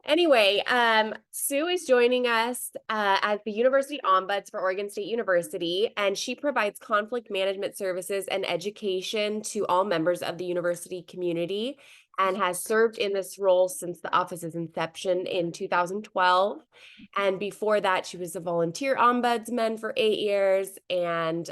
Anyway, Sue is joining us as the University Ombuds for Oregon State University, and she provides conflict management services and education to all members of the university community and has served in this role since the office's inception in 2012. And before that, she was a volunteer ombudsman for 8 years and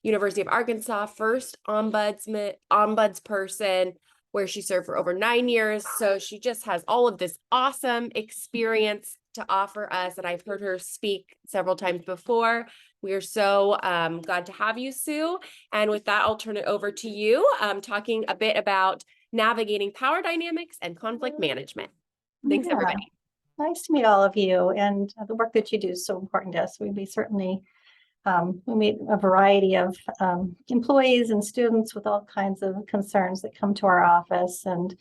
University of Arkansas first ombudsperson, where she served for over 9 years. So she just has all of this awesome experience to offer us. And I've heard her speak several times before. We are so glad to have you, Sue. And with that, I'll turn it over to you, talking a bit about navigating power dynamics and conflict management. Thanks, everybody. Nice to meet all of you. And the work that you do is so important to us. We certainly we meet a variety of employees and students with all kinds of concerns that come to our office, and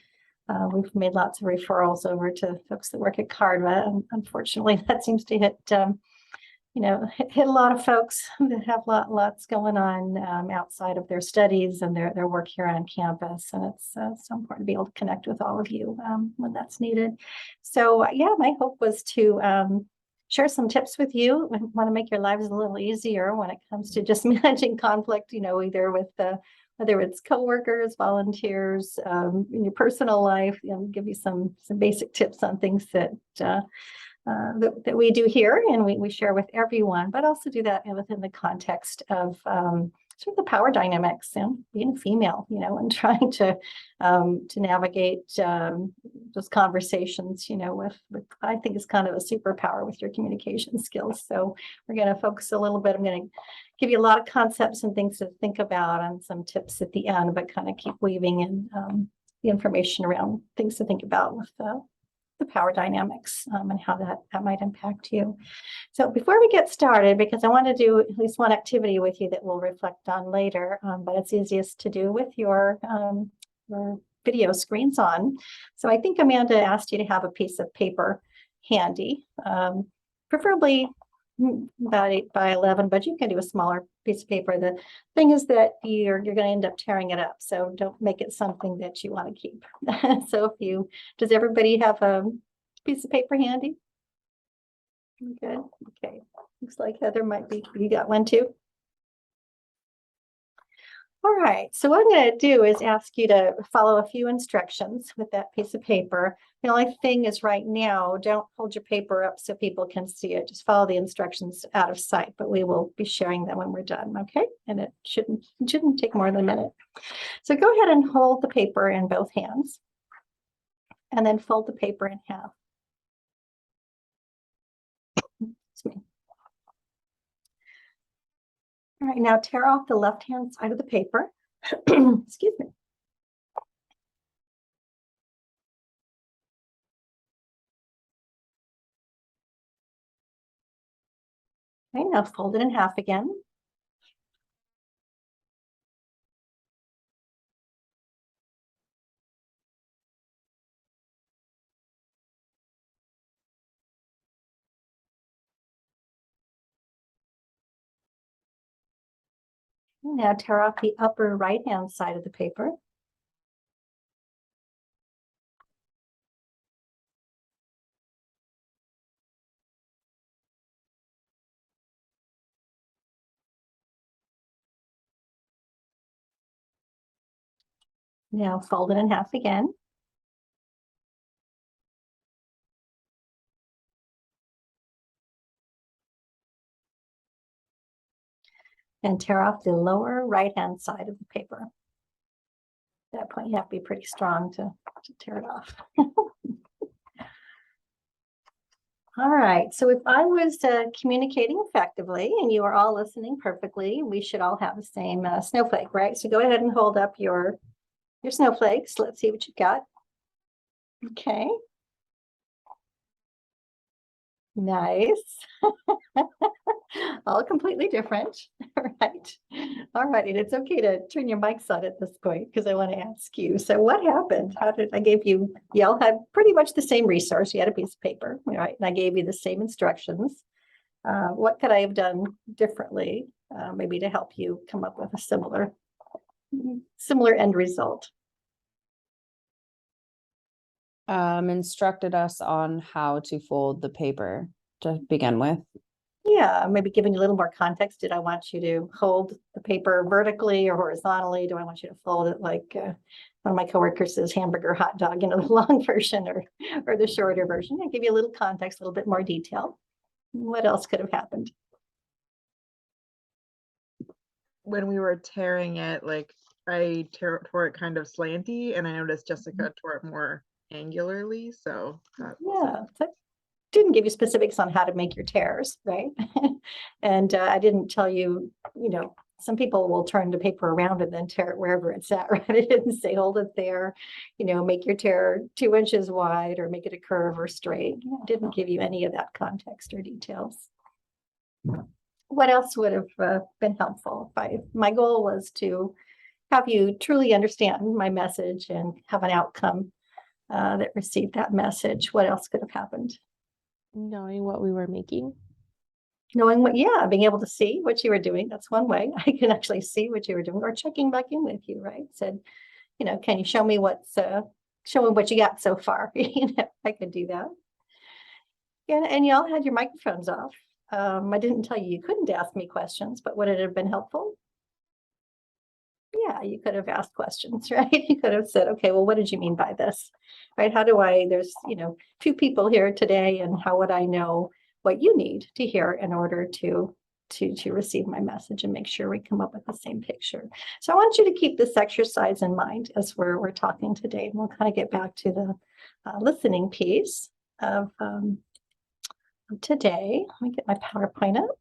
we've made lots of referrals over to folks that work at CARDVA. And unfortunately, that seems to hit a lot of folks that have lots going on outside of their studies and their work here on campus. And it's so important to be able to connect with all of you when that's needed. So yeah, my hope was to share some tips with you. We want to make your lives a little easier when it comes to just managing conflict, either with whether it's coworkers, volunteers, in your personal life, give you some basic tips on things that we do here and we share with everyone, but also do that within the context of sort of the power dynamics and being female, and trying to navigate those conversations, with I think is kind of a superpower with your communication skills. So we're going to focus a little bit. I'm going to give you a lot of concepts and things to think about and some tips at the end, but kind of keep weaving in the information around things to think about with the power dynamics and how that might impact you. So before we get started, because I want to do at least one activity with you that we'll reflect on later, but it's easiest to do with your video screens on. So I think Amanda asked you to have a piece of paper handy, preferably about 8 by 11, but you can do a smaller piece of paper. The thing is that you're going to end up tearing it up, so don't make it something that you want to keep. So does everybody have a piece of paper handy? Good. Okay. Looks like Heather you got one too. All right, so what I'm going to do is ask you to follow a few instructions with that piece of paper. The only thing is right now, don't hold your paper up so people can see it. Just follow the instructions out of sight, but we will be sharing them when we're done, okay? And it shouldn't take more than a minute. So go ahead and hold the paper in both hands and then fold the paper in half. Excuse me. All right, now tear off the left-hand side of the paper. Excuse me. Okay, now fold it in half again. Now tear off the upper right-hand side of the paper. Now fold it in half again. And tear off the lower right-hand side of the paper. At that point, you have to be pretty strong to tear it off. All right, so if I was communicating effectively and you are all listening perfectly, we should all have the same snowflake, right? So go ahead and hold up your snowflakes. Let's see what you've got. Okay. Nice. All completely different, right? All right, and it's okay to turn your mics on at this point because I want to ask you. So what happened? You all had pretty much the same resource. You had a piece of paper, right? And I gave you the same instructions. What could I have done differently, maybe to help you come up with a similar end result? Instructed us on how to fold the paper to begin with. Yeah, maybe giving you a little more context. Did I want you to hold the paper vertically or horizontally? Do I want you to fold it like one of my coworkers says hamburger, hot dog, the long version or the shorter version? I give you a little context, a little bit more detail. What else could have happened? When we were tearing it, like I tore it kind of slanty, and I noticed Jessica tore it more angularly. So Yeah, so I didn't give you specifics on how to make your tears, right? And I didn't tell you, some people will turn the paper around and then tear it wherever it's at, right? I didn't say hold it there, make your tear 2 inches wide or make it a curve or straight. I didn't give you any of that context or details. What else would have been helpful? My goal was to have you truly understand my message and have an outcome that received that message. What else could have happened? Knowing what we were making. Knowing being able to see what you were doing. That's one way. I can actually see what you were doing, or checking back in with you, right? Said, can you show me what you got so far? I could do that. And y'all had your microphones off. I didn't tell you couldn't ask me questions, but would it have been helpful? Yeah, you could have asked questions, right? You could have said, okay, well, what did you mean by this? Right? There's, 2 people here today, and how would I know what you need to hear in order to receive my message and make sure we come up with the same picture? So I want you to keep this exercise in mind as we're talking today, and we'll kind of get back to the listening piece of today. Let me get my PowerPoint up.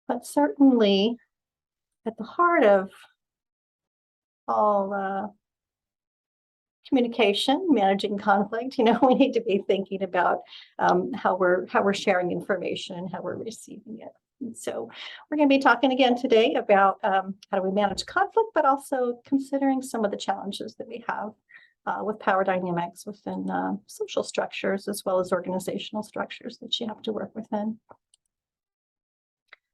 But certainly, at the heart of all communication, managing conflict, we need to be thinking about how we're sharing information and how we're receiving it. And so we're going to be talking again today about how do we manage conflict, but also considering some of the challenges that we have with power dynamics within social structures, as well as organizational structures that you have to work within.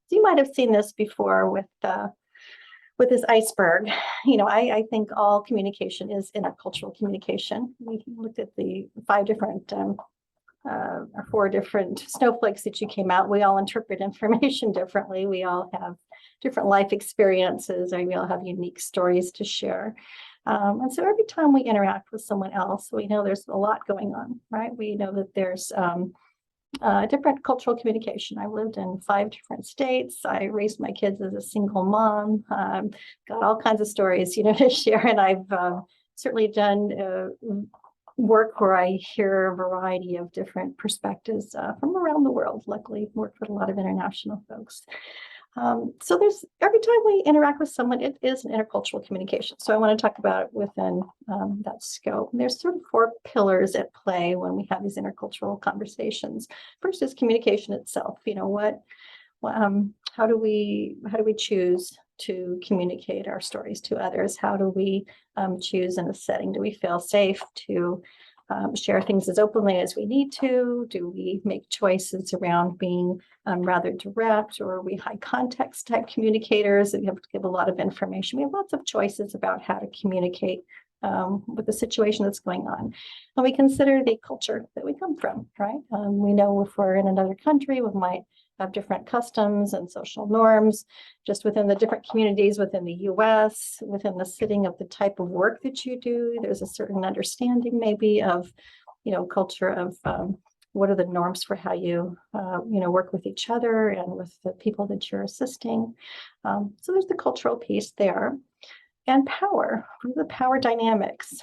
So you might have seen this before with this iceberg. I think all communication is intercultural communication. We looked at the 5 different or 4 different snowflakes that you came out. We all interpret information differently. We all have different life experiences, and we all have unique stories to share. And so every time we interact with someone else, we know there's a lot going on, right? We know that there's different cultural communication. I've lived in 5 different states. I raised my kids as a single mom. Got all kinds of stories, to share. And I've certainly done work where I hear a variety of different perspectives from around the world. Luckily, worked with a lot of international folks. So there's every time we interact with someone, it is an intercultural communication. So I want to talk about it within that scope. And there's sort of 4 pillars at play when we have these intercultural conversations. First is communication itself. How do we choose to communicate our stories to others? How do we choose in a setting? Do we feel safe to share things as openly as we need to? Do we make choices around being rather direct, or are we high context type communicators that have to give a lot of information? We have lots of choices about how to communicate with the situation that's going on. And we consider the culture that we come from, right? We know if we're in another country, we might have different customs and social norms just within the different communities within the US, within the setting of the type of work that you do. There's a certain understanding maybe of, culture of what are the norms for how you, work with each other and with the people that you're assisting. So there's the cultural piece there. And power, the power dynamics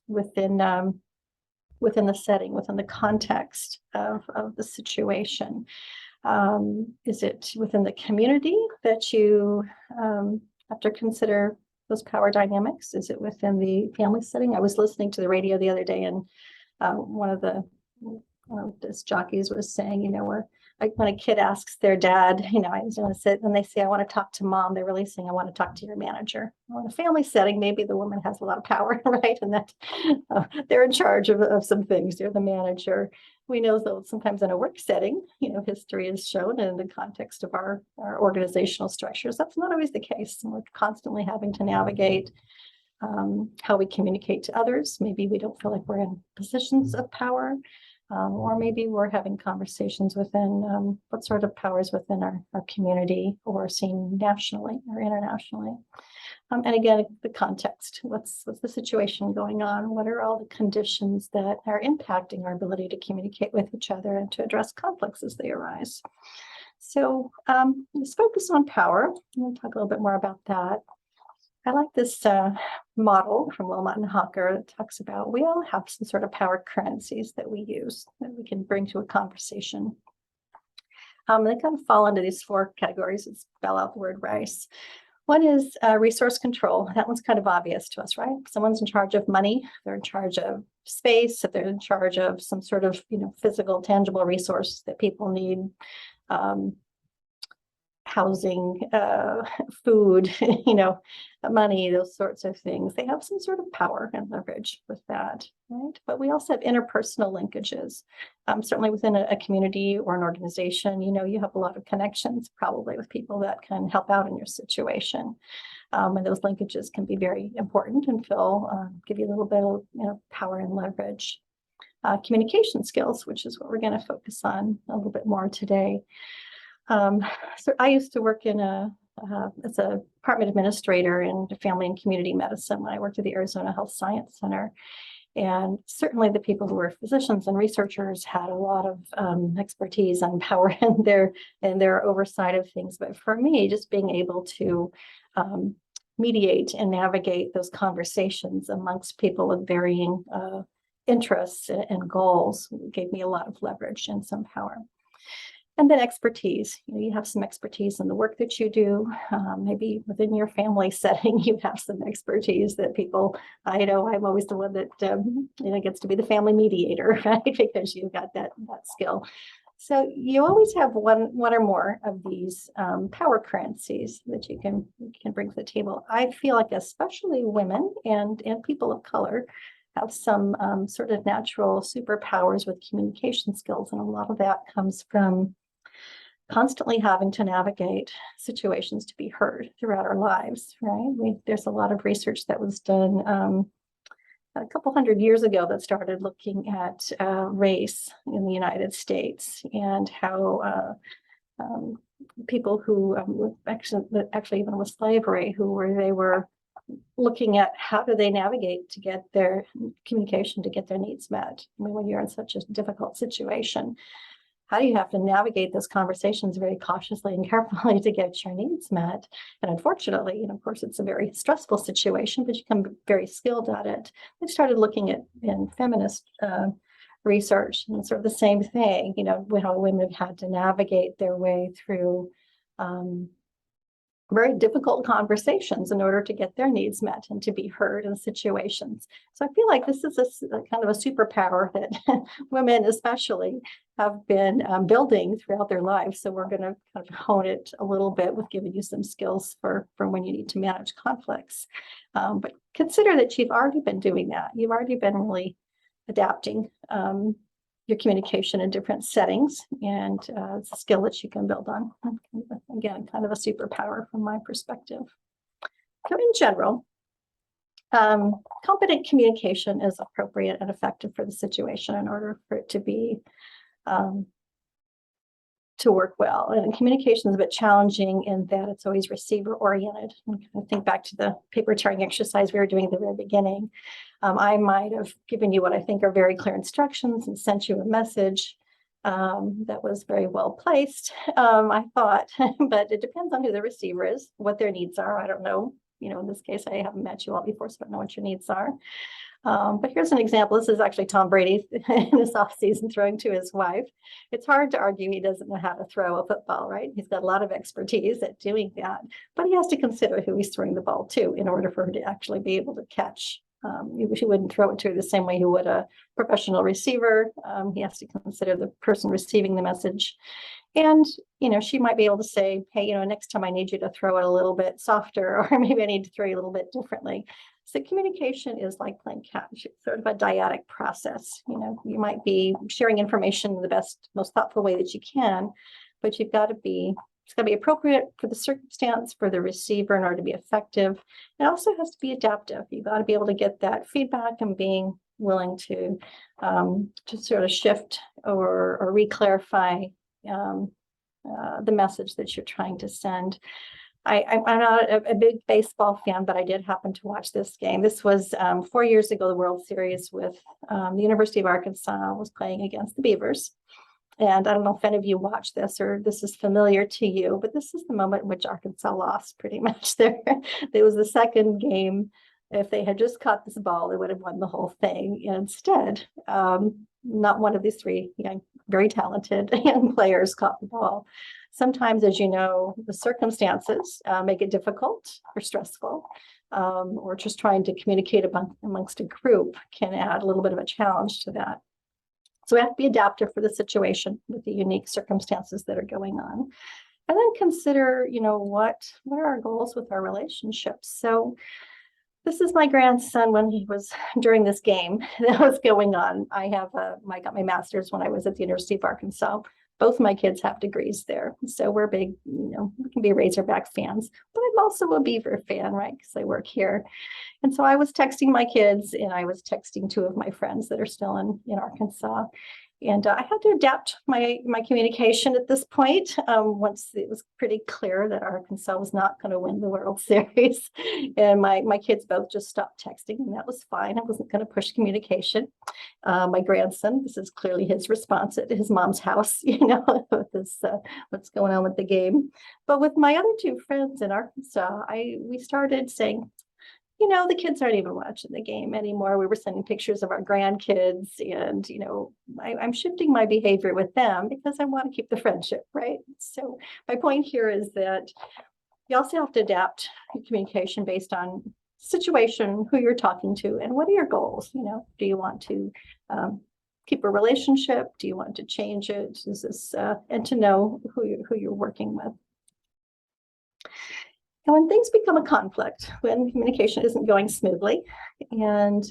within the setting, within the context of the situation. Is it within the community that you have to consider those power dynamics? Is it within the family setting? I was listening to the radio the other day, and one of the disc jockeys was saying, when a kid asks their dad, I was going to sit, and they say, I want to talk to mom, they're really saying, I want to talk to your manager. Well, in a family setting, maybe the woman has a lot of power, right? And that they're in charge of some things. They're the manager. We know, though, sometimes in a work setting, history is shown in the context of our organizational structures. That's not always the case. And we're constantly having to navigate how we communicate to others. Maybe we don't feel like we're in positions of power, or maybe we're having conversations within what sort of powers within our community or seen nationally or internationally. And again, the context, what's the situation going on? What are all the conditions that are impacting our ability to communicate with each other and to address conflicts as they arise? So let's focus on power. We'll talk a little bit more about that. I like this model from Wilmot and Hawker that talks about we all have some sort of power currencies that we use that we can bring to a conversation. They kind of fall into these 4 categories. Let's spell out the word rice. One is resource control. That one's kind of obvious to us, right? Someone's in charge of money. They're in charge of space. If they're in charge of some sort of, physical, tangible resource that people need, housing, food, money, those sorts of things. They have some sort of power and leverage with that, right? But we also have interpersonal linkages. Certainly within a community or an organization, you have a lot of connections probably with people that can help out in your situation. And those linkages can be very important and give you a little bit of power and leverage. Communication skills, which is what we're going to focus on a little bit more today. So I used to work as a department administrator in family and community medicine when I worked at the Arizona Health Science Center. And certainly the people who were physicians and researchers had a lot of expertise and power in their oversight of things. But for me, just being able to mediate and navigate those conversations amongst people with varying interests and goals gave me a lot of leverage and some power. And then expertise. You have some expertise in the work that you do. Maybe within your family setting, you have some expertise that people, I know I'm always the one that gets to be the family mediator, right? Because you've got that skill. So you always have one or more of these power currencies that you can bring to the table. I feel like especially women and people of color have some sort of natural superpowers with communication skills. And a lot of that comes from constantly having to navigate situations to be heard throughout our lives, right? There's a lot of research that was done a couple hundred years ago that started looking at race in the United States and how people who actually even with slavery, they were looking at how do they navigate to get their communication, to get their needs met. I mean, when you're in such a difficult situation, how do you have to navigate those conversations very cautiously and carefully to get your needs met? And unfortunately, of course, it's a very stressful situation, but you become very skilled at it. They started looking at in feminist research and sort of the same thing, how women have had to navigate their way through very difficult conversations in order to get their needs met and to be heard in situations. So I feel like this is a kind of a superpower that women especially have been building throughout their lives. So we're going to kind of hone it a little bit with giving you some skills for when you need to manage conflicts. But consider that you've already been doing that. You've already been really adapting your communication in different settings, and it's a skill that you can build on. Again, kind of a superpower from my perspective. So in general, competent communication is appropriate and effective for the situation in order for it to be to work well. And communication is a bit challenging in that it's always receiver oriented. I think back to the paper tearing exercise we were doing at the very beginning. I might have given you what I think are very clear instructions and sent you a message that was very well placed, I thought, but it depends on who the receiver is, what their needs are. I don't know. In this case, I haven't met you all before, so I don't know what your needs are. But here's an example. This is actually Tom Brady in his offseason throwing to his wife. It's hard to argue he doesn't know how to throw a football, right? He's got a lot of expertise at doing that, but he has to consider who he's throwing the ball to in order for her to actually be able to catch. He wouldn't throw it to her the same way he would a professional receiver. He has to consider the person receiving the message. And, she might be able to say, hey, next time I need you to throw it a little bit softer, or maybe I need to throw you a little bit differently. So communication is like playing catch. It's sort of a dyadic process. You might be sharing information in the best, most thoughtful way that you can, but you've got to be It's got to be appropriate for the circumstance, for the receiver in order to be effective. It also has to be adaptive. You've got to be able to get that feedback and being willing to sort of shift or re-clarify the message that you're trying to send. I'm not a big baseball fan, but I did happen to watch this game. This was 4 years ago, the World Series with the University of Arkansas was playing against the Beavers. And I don't know if any of you watched this or this is familiar to you, but this is the moment in which Arkansas lost pretty much there. It was the second game. If they had just caught this ball, they would have won the whole thing. Instead, not one of these three very talented young players caught the ball. Sometimes, as you know, the circumstances make it difficult or stressful, or just trying to communicate amongst a group can add a little bit of a challenge to that. So we have to be adaptive for the situation with the unique circumstances that are going on. And then consider, what are our goals with our relationships? So this is my grandson when he was during this game that was going on. I got my master's when I was at the University of Arkansas. Both my kids have degrees there. So we're big, we can be Razorback fans, but I'm also a Beaver fan, right? Because I work here. And so I was texting my kids and I was texting two of my friends that are still in Arkansas. And I had to adapt my communication at this point once it was pretty clear that Arkansas was not going to win the World Series. And my kids both just stopped texting, and that was fine. I wasn't going to push communication. My grandson, this is clearly his response at his mom's house, with this, what's going on with the game. But with my other two friends in Arkansas, we started saying, the kids aren't even watching the game anymore. We were sending pictures of our grandkids and, I'm shifting my behavior with them because I want to keep the friendship, right? So my point here is that you also have to adapt your communication based on situation, who you're talking to, and what are your goals? Do you want to keep a relationship? Do you want to change it? Is this, and to know who you're working with. And when things become a conflict, when communication isn't going smoothly and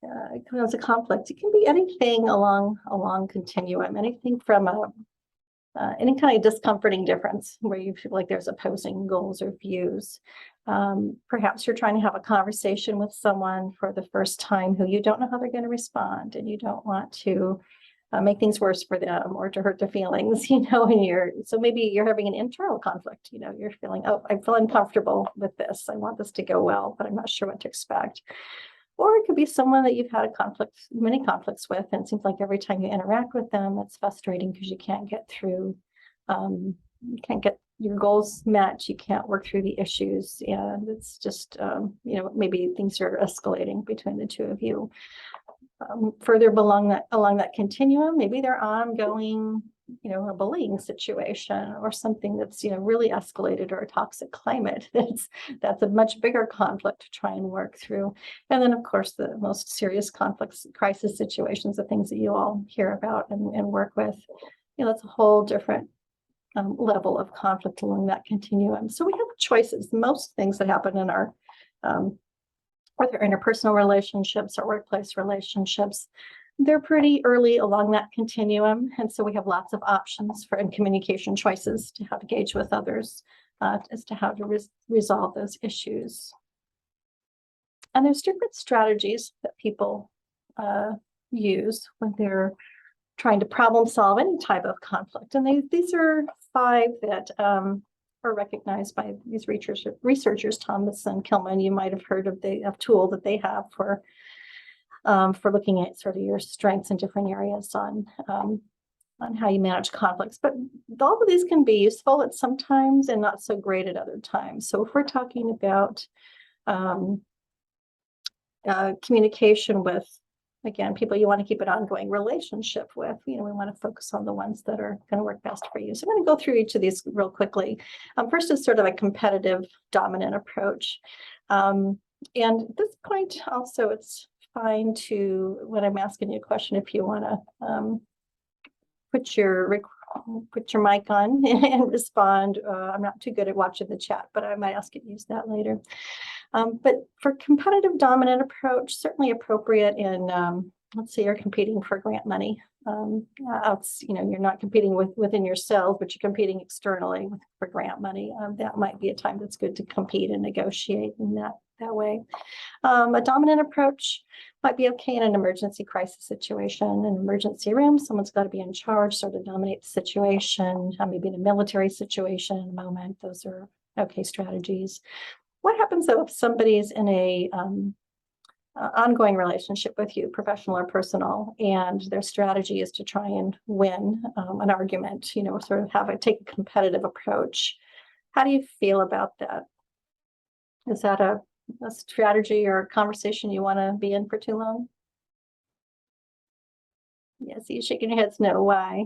it becomes a conflict, it can be anything along continuum, anything from any kind of discomforting difference where you feel like there's opposing goals or views. Perhaps you're trying to have a conversation with someone for the first time who you don't know how they're going to respond, and you don't want to make things worse for them or to hurt their feelings, so maybe you're having an internal conflict, you're feeling, oh, I feel uncomfortable with this. I want this to go well, but I'm not sure what to expect. Or it could be someone that you've had many conflicts with, and it seems like every time you interact with them, it's frustrating because you can't get through, you can't get your goals met, you can't work through the issues, and it's just, maybe things are escalating between the two of you. Further along that continuum, maybe they're ongoing, a bullying situation or something that's, really escalated, or a toxic climate. That's a much bigger conflict to try and work through. And then, of course, the most serious conflicts, crisis situations, the things that you all hear about and work with, that's a whole different level of conflict along that continuum. So we have choices. Most things that happen in our whether interpersonal relationships or workplace relationships, they're pretty early along that continuum. And so we have lots of options for communication choices to how to engage with others as to how to resolve those issues. And there's different strategies that people use when they're trying to problem solve any type of conflict. And these are 5 that are recognized by these researchers, Thomas and Kilman. You might have heard of the tool that they have for looking at sort of your strengths in different areas on how you manage conflicts. But all of these can be useful at some times and not so great at other times. So if we're talking about communication with, again, people you want to keep an ongoing relationship with, we want to focus on the ones that are going to work best for you. So I'm going to go through each of these real quickly. First is sort of a competitive dominant approach. And at this point also, it's fine to, when I'm asking you a question, if you want to put your mic on and respond. I'm not too good at watching the chat, but I might ask you to use that later. But for competitive dominant approach, certainly appropriate in let's say you're competing for grant money. You're not competing within yourself, but you're competing externally for grant money. That might be a time that's good to compete and negotiate in that way. A dominant approach might be okay in an emergency crisis situation. In an emergency room, someone's got to be in charge, sort of dominate the situation. Maybe in a military situation in a moment, those are okay strategies. What happens though if somebody's in a ongoing relationship with you, professional or personal, and their strategy is to try and win an argument, sort of take a competitive approach? How do you feel about that? Is that a strategy or a conversation you want to be in for too long? Yes, you shaking your heads no. Why?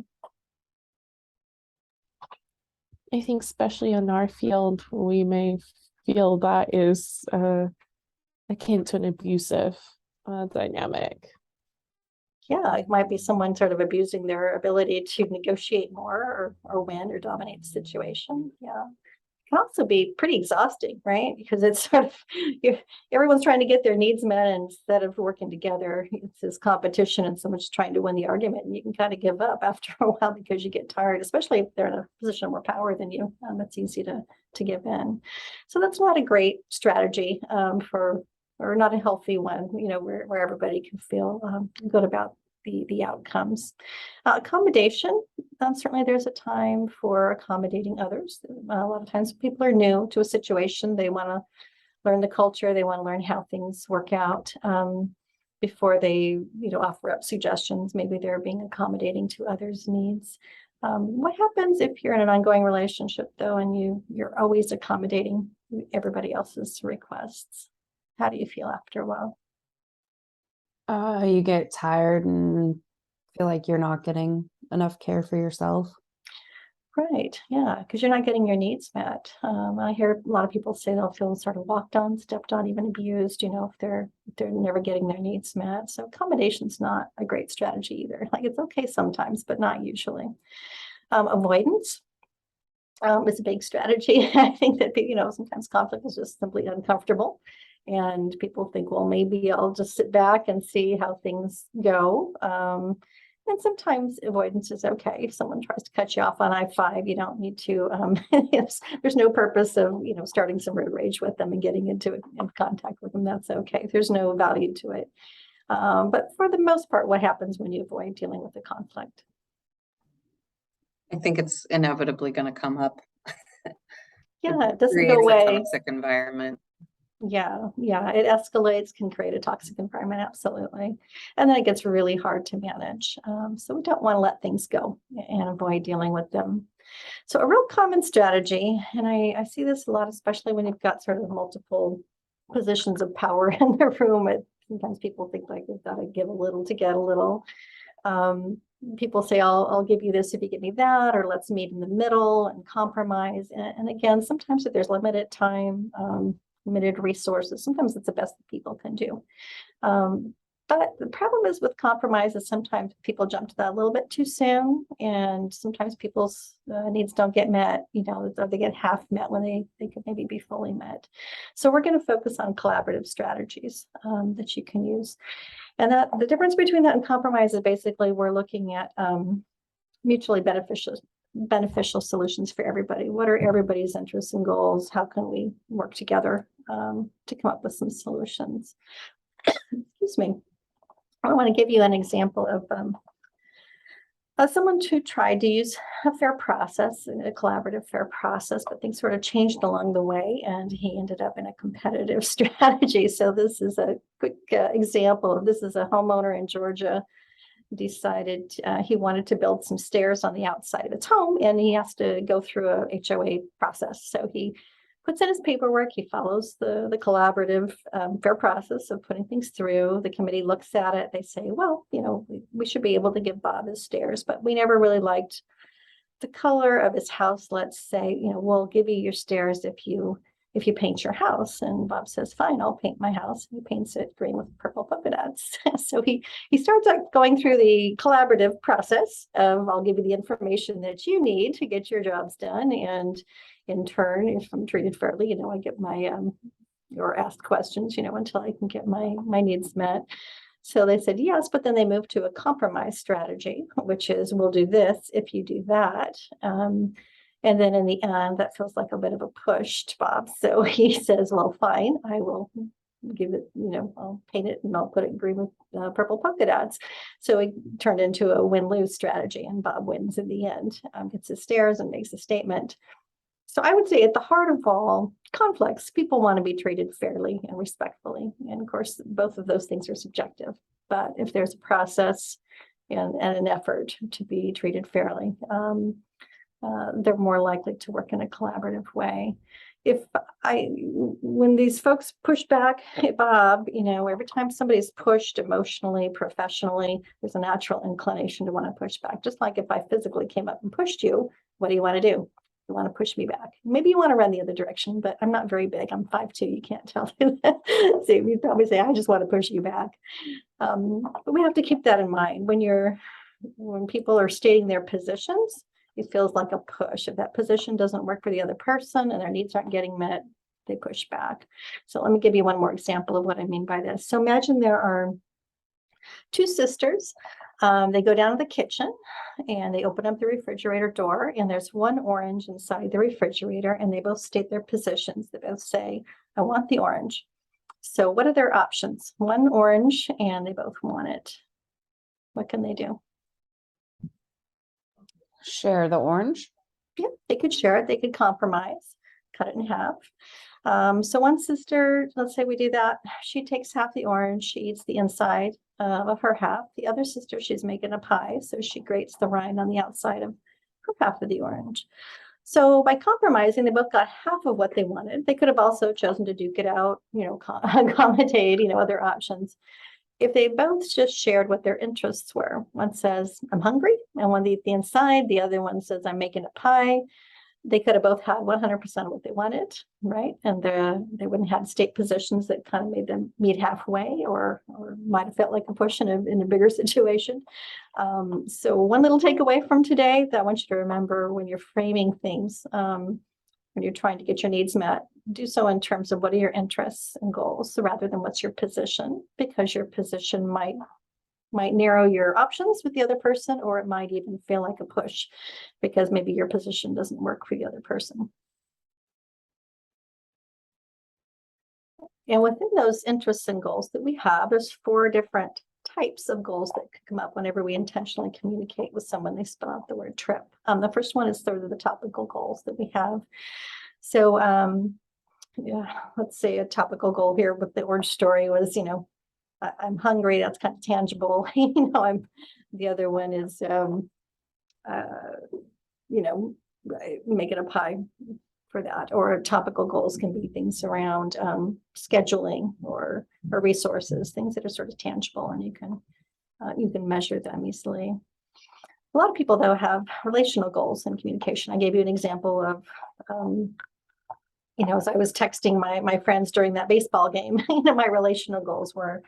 I think especially in our field, we may feel that is akin to an abusive dynamic. Yeah, it might be someone sort of abusing their ability to negotiate more or win or dominate the situation. Yeah. It can also be pretty exhausting, right? Because it's sort of everyone's trying to get their needs met, and instead of working together, it's this competition and someone's trying to win the argument, and you can kind of give up after a while because you get tired, especially if they're in a position of more power than you. It's easy to give in. So that's not a great strategy or not a healthy one, where everybody can feel good about the outcomes. Accommodation, certainly there's a time for accommodating others. A lot of times people are new to a situation. They want to learn the culture. They want to learn how things work out before they, offer up suggestions. Maybe they're being accommodating to others' needs. What happens if you're in an ongoing relationship, though, and you're always accommodating everybody else's requests? How do you feel after a while? You get tired and feel like you're not getting enough care for yourself. Right. Yeah. Because you're not getting your needs met. I hear a lot of people say they'll feel sort of walked on, stepped on, even abused, if they're never getting their needs met. So accommodation's not a great strategy either. Like, it's okay sometimes, but not usually. Avoidance is a big strategy. I think that, sometimes conflict is just simply uncomfortable. And people think, well, maybe I'll just sit back and see how things go. And sometimes avoidance is okay. If someone tries to cut you off on I-5, you don't need to, there's no purpose of, starting some road rage with them and getting in contact with them. That's okay. There's no value to it. But for the most part, what happens when you avoid dealing with the conflict? I think it's inevitably going to come up. Yeah, it doesn't Creates go away. a toxic environment. Yeah, it escalates, can create a toxic environment, absolutely. And then it gets really hard to manage. So we don't want to let things go and avoid dealing with them. So a real common strategy, and I see this a lot, especially when you've got sort of multiple positions of power in the room. Sometimes people think like they've got to give a little to get a little. People say, I'll give you this if you give me that, or let's meet in the middle and compromise. And again, sometimes if there's limited time, limited resources, sometimes it's the best that people can do. But the problem is with compromise is sometimes people jump to that a little bit too soon, and sometimes people's needs don't get met, or they get half met when they could maybe be fully met. So we're going to focus on collaborative strategies that you can use. And that the difference between that and compromise is basically we're looking at mutually beneficial solutions for everybody. What are everybody's interests and goals? How can we work together to come up with some solutions? Excuse me. I want to give you an example of someone who tried to use a fair process, a collaborative fair process, but things sort of changed along the way, and he ended up in a competitive strategy. So this is a quick example of this. Is a homeowner in Georgia decided he wanted to build some stairs on the outside of his home, and he has to go through a HOA process. So he puts in his paperwork, he follows the collaborative fair process of putting things through. The committee looks at it, they say, well, we should be able to give Bob his stairs, but we never really liked the color of his house. Let's say, we'll give you your stairs if you paint your house. And Bob says, fine, I'll paint my house. And he paints it green with purple polka dots. So he starts going through the collaborative process of, I'll give you the information that you need to get your jobs done. And in turn, if I'm treated fairly, I get my or asked questions, until I can get my needs met. So they said yes, but then they moved to a compromise strategy, which is we'll do this if you do that. And then in the end, that feels like a bit of a push to Bob. So he says, well, fine, I will give it, I'll paint it and I'll put it green with purple polka dots. So it turned into a win-lose strategy, and Bob wins in the end, gets his stares and makes a statement. So I would say at the heart of all conflicts, people want to be treated fairly and respectfully. And of course, both of those things are subjective. But if there's a process and an effort to be treated fairly, they're more likely to work in a collaborative way. When these folks push back at Bob, every time somebody's pushed emotionally, professionally, there's a natural inclination to want to push back. Just like if I physically came up and pushed you, what do you want to do? You want to push me back. Maybe you want to run the other direction, but I'm not very big. I'm 5'2". You can't tell. So you'd probably say, I just want to push you back. But we have to keep that in mind when people are stating their positions. It feels like a push. If that position doesn't work for the other person and their needs aren't getting met, they push back. So let me give you one more example of what I mean by this. So imagine there are two sisters. They go down to the kitchen and they open up the refrigerator door, and there's one orange inside the refrigerator, and they both state their positions. They both say, I want the orange. So what are their options? One orange, and they both want it. What can they do? Share the orange. Yeah, they could share it. They could compromise, cut it in half. So one sister, let's say we do that. She takes half the orange. She eats the inside of her half. The other sister, she's making a pie. So she grates the rind on the outside of her half of the orange. So by compromising, they both got half of what they wanted. They could have also chosen to duke it out, accommodate, other options. If they both just shared what their interests were, one says, I'm hungry, and one eat the inside, the other one says, I'm making a pie, they could have both had 100% of what they wanted, right? And they wouldn't have state positions that kind of made them meet halfway, or might have felt like a push in a bigger situation. So one little takeaway from today that I want you to remember when you're framing things, when you're trying to get your needs met, do so in terms of what are your interests and goals rather than what's your position, because your position might narrow your options with the other person, or it might even feel like a push because maybe your position doesn't work for the other person. And within those interests and goals that we have, there's 4 different types of goals that could come up whenever we intentionally communicate with someone. They spell out the word trip. The first one is sort of the topical goals that we have. So let's say a topical goal here with the orange story was, I'm hungry. That's kind of tangible. The other one is, making a pie for that. Or topical goals can be things around scheduling or resources, things that are sort of tangible and you can measure them easily. A lot of people, though, have relational goals in communication. I gave you an example of, as I was texting my friends during that baseball game, my relational goals were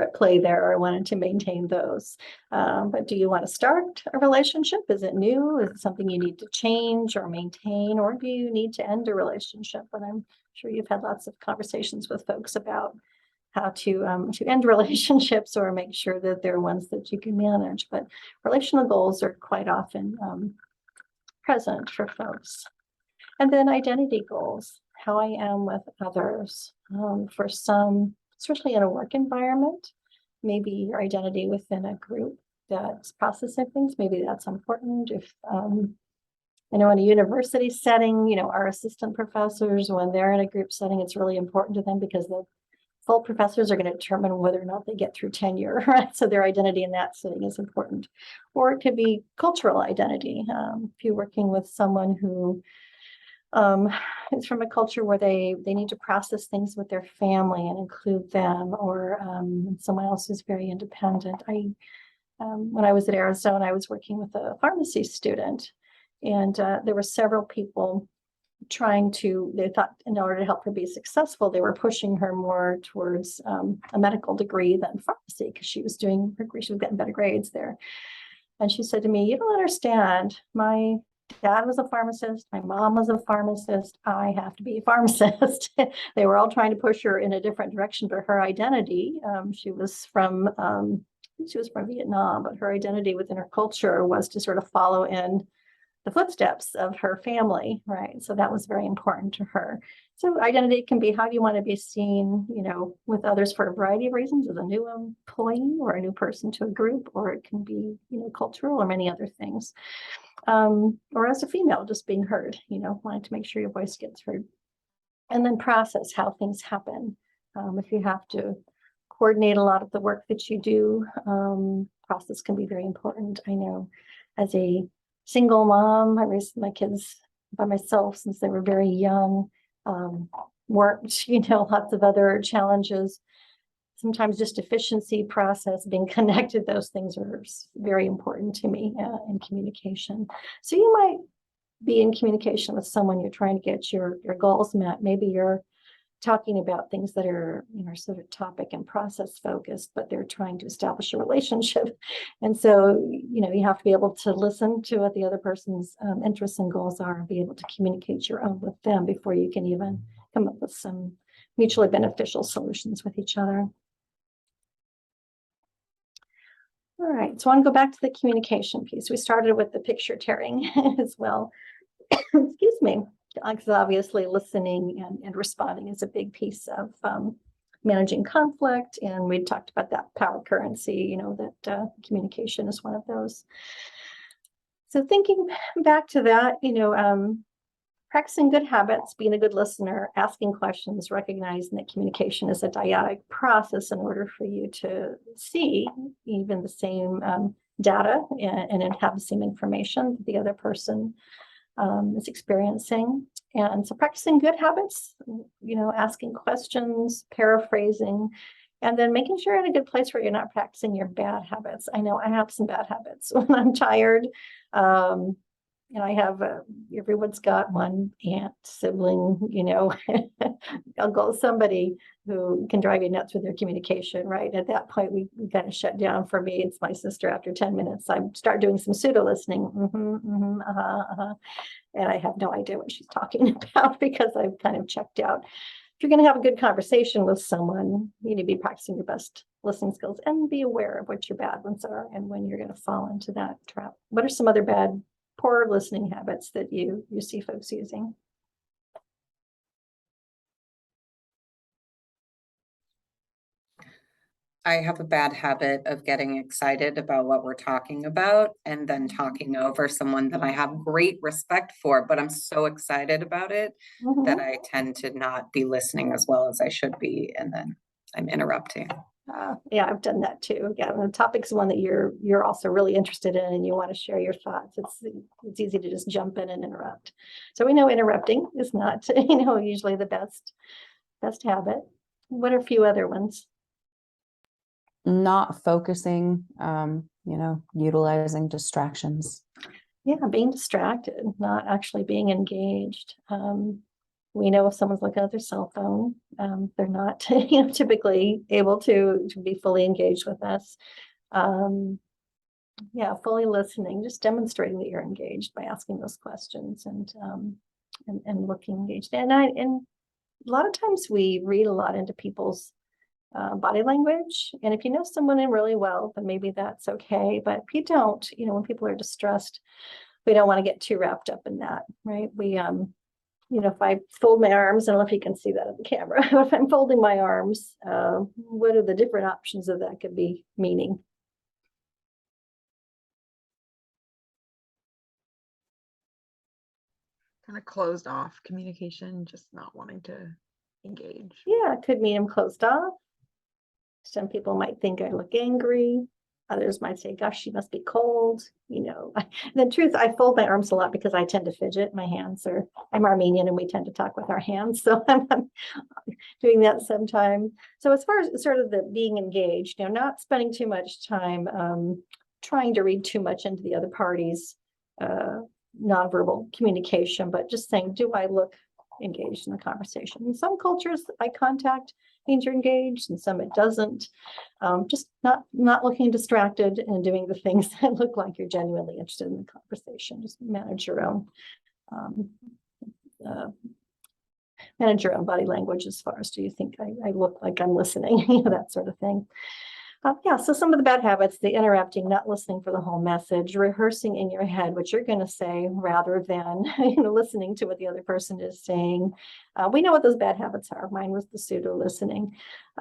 at play there. I wanted to maintain those. But do you want to start a relationship? Is it new? Is it something you need to change or maintain? Or do you need to end a relationship? And I'm sure you've had lots of conversations with folks about how to end relationships or make sure that they're ones that you can manage. But relational goals are quite often present for folks. And then identity goals, how I am with others. For some, especially in a work environment, maybe your identity within a group that's processing things, maybe that's important. If in a university setting, our assistant professors, when they're in a group setting, it's really important to them because the full professors are going to determine whether or not they get through tenure, right? So their identity in that setting is important. Or it could be cultural identity. If you're working with someone who is from a culture where they need to process things with their family and include them, or someone else who's very independent. When I was at Arizona, I was working with a pharmacy student, and there were several people they thought in order to help her be successful, they were pushing her more towards a medical degree than pharmacy because she was doing her degree, she was getting better grades there. And she said to me, you don't understand, my dad was a pharmacist, my mom was a pharmacist, I have to be a pharmacist. They were all trying to push her in a different direction, but her identity, she was from Vietnam, but her identity within her culture was to sort of follow in the footsteps of her family, right? So that was very important to her. So identity can be, how do you want to be seen, with others for a variety of reasons, as a new employee or a new person to a group, or it can be, cultural or many other things. Or as a female, just being heard, wanting to make sure your voice gets heard. And then process how things happen. If you have to coordinate a lot of the work that you do, process can be very important. I know as a single mom, I raised my kids by myself since they were very young, worked, lots of other challenges. Sometimes just efficiency, process, being connected, those things are very important to me in communication. So you might be in communication with someone, you're trying to get your goals met. Maybe you're talking about things that are, sort of topic and process focused, but they're trying to establish a relationship. And so, you have to be able to listen to what the other person's interests and goals are and be able to communicate your own with them before you can even come up with some mutually beneficial solutions with each other. All right, so I want to go back to the communication piece. We started with the picture tearing as well. Excuse me. Because obviously listening and responding is a big piece of managing conflict. And we talked about that power currency, that communication is one of those. So thinking back to that, practicing good habits, being a good listener, asking questions, recognizing that communication is a dyadic process in order for you to see even the same data and have the same information that the other person is experiencing. And so practicing good habits, asking questions, paraphrasing, and then making sure you're in a good place where you're not practicing your bad habits. I know I have some bad habits when I'm tired. I have, everyone's got one aunt, sibling, uncle, somebody who can drive you nuts with their communication, right? At that point, we kind of shut down. For me, it's my sister. After 10 minutes, I start doing some pseudo listening. And I have no idea what she's talking about because I've kind of checked out. If you're going to have a good conversation with someone, you need to be practicing your best listening skills and be aware of what your bad ones are and when you're going to fall into that trap. What are some other poor listening habits that you see folks using? I have a bad habit of getting excited about what we're talking about and then talking over someone that I have great respect for, but I'm so excited about it that I tend to not be listening as well as I should be, and then I'm interrupting. Yeah, I've done that too. Yeah, the topic's one that you're also really interested in and you want to share your thoughts. It's easy to just jump in and interrupt. So we know interrupting is not, usually the best habit. What are a few other ones? Not focusing, utilizing distractions. Yeah, being distracted, not actually being engaged. We know if someone's looking at their cell phone, they're not typically able to be fully engaged with us. Fully listening, just demonstrating that you're engaged by asking those questions and looking engaged. And a lot of times we read a lot into people's body language. And if you know someone really well, then maybe that's okay. But if you don't, when people are distressed, we don't want to get too wrapped up in that, right? We, if I fold my arms, I don't know if you can see that on the camera, if I'm folding my arms, what are the different options of that could be meaning? Kind of closed off communication, just not wanting to engage. Yeah, it could mean I'm closed off. Some people might think I look angry. Others might say, gosh, she must be cold. The truth, I fold my arms a lot because I tend to fidget. I'm Armenian and we tend to talk with our hands. So I'm doing that sometimes. So as far as sort of the being engaged, not spending too much time trying to read too much into the other party's nonverbal communication, but just saying, do I look engaged in the conversation. In some cultures, eye contact means you're engaged, and some it doesn't. Just not looking distracted and doing the things that look like you're genuinely interested in the conversation. Just manage your own body language as far as, do you think I look like I'm listening? That sort of thing. Yeah, so some of the bad habits, the interrupting, not listening for the whole message, rehearsing in your head what you're going to say rather than listening to what the other person is saying. We know what those bad habits are. Mine was the pseudo listening.